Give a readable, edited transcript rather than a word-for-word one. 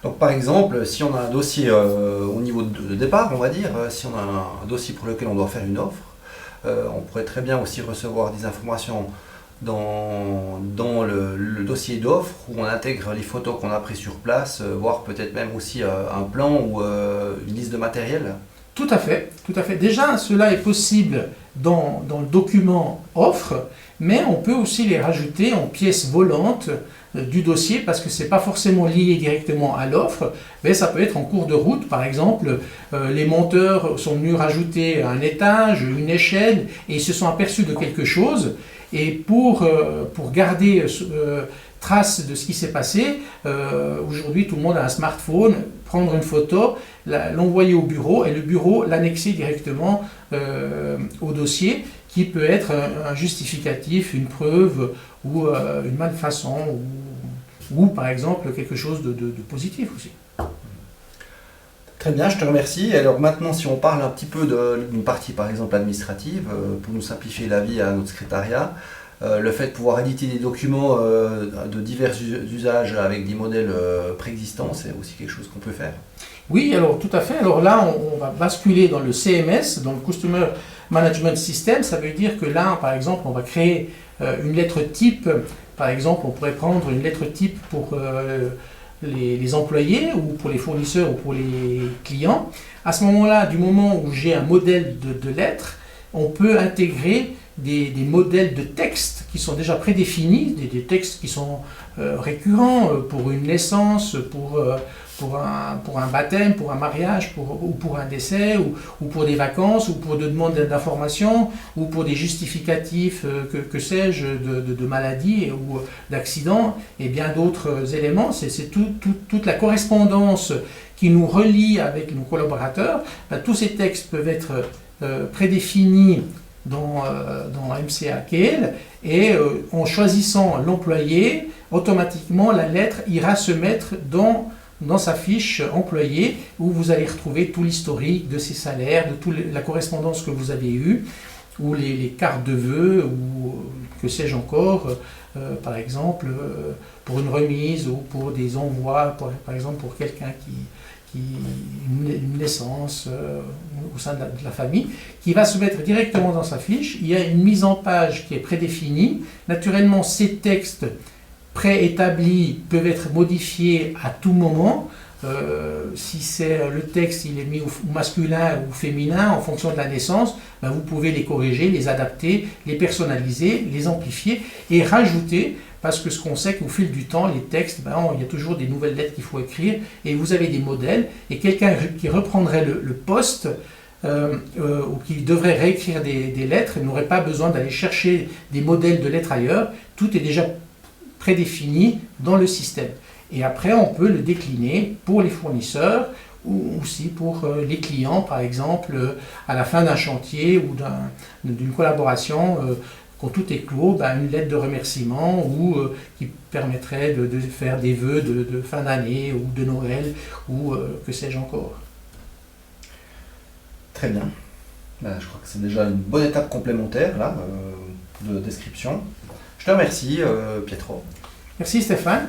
Donc par exemple, si on a un dossier au niveau de départ, on va dire, si on a un dossier pour lequel on doit faire une offre, on pourrait très bien aussi recevoir des informations dans le dossier d'offre où on intègre les photos qu'on a prises sur place, voire peut-être même aussi un plan ou une liste de matériel. Tout à fait, tout à fait. Déjà, cela est possible dans le document offre, mais on peut aussi les rajouter en pièces volantes du dossier parce que ce n'est pas forcément lié directement à l'offre, mais ça peut être en cours de route. Par exemple, les monteurs sont venus rajouter un étage, une échelle, et ils se sont aperçus de quelque chose. Et pour garder trace de ce qui s'est passé, aujourd'hui tout le monde a un smartphone, prendre une photo, l'envoyer au bureau et le bureau l'annexer directement au dossier qui peut être un justificatif, une preuve ou une malfaçon ou par exemple quelque chose de positif aussi. Très bien, je te remercie. Alors maintenant, si on parle un petit peu d'une partie, par exemple, administrative, pour nous simplifier la vie à notre secrétariat, le fait de pouvoir éditer des documents de divers usages avec des modèles préexistants, c'est aussi quelque chose qu'on peut faire. Oui, alors tout à fait. Alors là, on va basculer dans le CMS, dans le Customer Management System. Ça veut dire que là, par exemple, on va créer une lettre type. Par exemple, on pourrait prendre une lettre type pour les employés ou pour les fournisseurs ou pour les clients. À ce moment-là, du moment où j'ai un modèle de lettre, on peut intégrer des modèles de textes qui sont déjà prédéfinis, des textes qui sont récurrents pour une naissance, pour un baptême, pour un mariage, ou pour un décès, ou pour des vacances, ou pour des demandes d'informations, ou pour des justificatifs, que sais-je, de maladies ou d'accidents, et bien d'autres éléments. C'est toute la correspondance qui nous relie avec nos collaborateurs. Tous ces textes peuvent être prédéfinis dans MCA-KL et en choisissant l'employé, automatiquement la lettre ira se mettre dans sa fiche employé où vous allez retrouver tout l'historique de ses salaires, de toute la correspondance que vous avez eue, ou les cartes de vœux, ou que sais-je encore, par exemple, pour une remise ou pour des envois, par exemple pour quelqu'un une naissance au sein de la famille, qui va se mettre directement dans sa fiche. Il y a une mise en page qui est prédéfinie. Naturellement, ces textes préétablis peuvent être modifiés à tout moment. Si c'est le texte, il est mis au masculin ou féminin en fonction de la naissance, ben vous pouvez les corriger, les adapter, les personnaliser, les amplifier et rajouter, parce que ce qu'on sait qu'au fil du temps, les textes, il y a toujours des nouvelles lettres qu'il faut écrire et vous avez des modèles et quelqu'un qui reprendrait le poste ou qui devrait réécrire des lettres n'aurait pas besoin d'aller chercher des modèles de lettres ailleurs. Tout est déjà prédéfini dans le système. Et après, on peut le décliner pour les fournisseurs ou aussi pour les clients, par exemple, à la fin d'un chantier ou d'une collaboration, quand tout est clos, une lettre de remerciement ou qui permettrait de faire des vœux de fin d'année ou de Noël ou que sais-je encore. Très bien. Je crois que c'est déjà une bonne étape complémentaire là, de description. Je te remercie, Pietro. Merci Stéphane.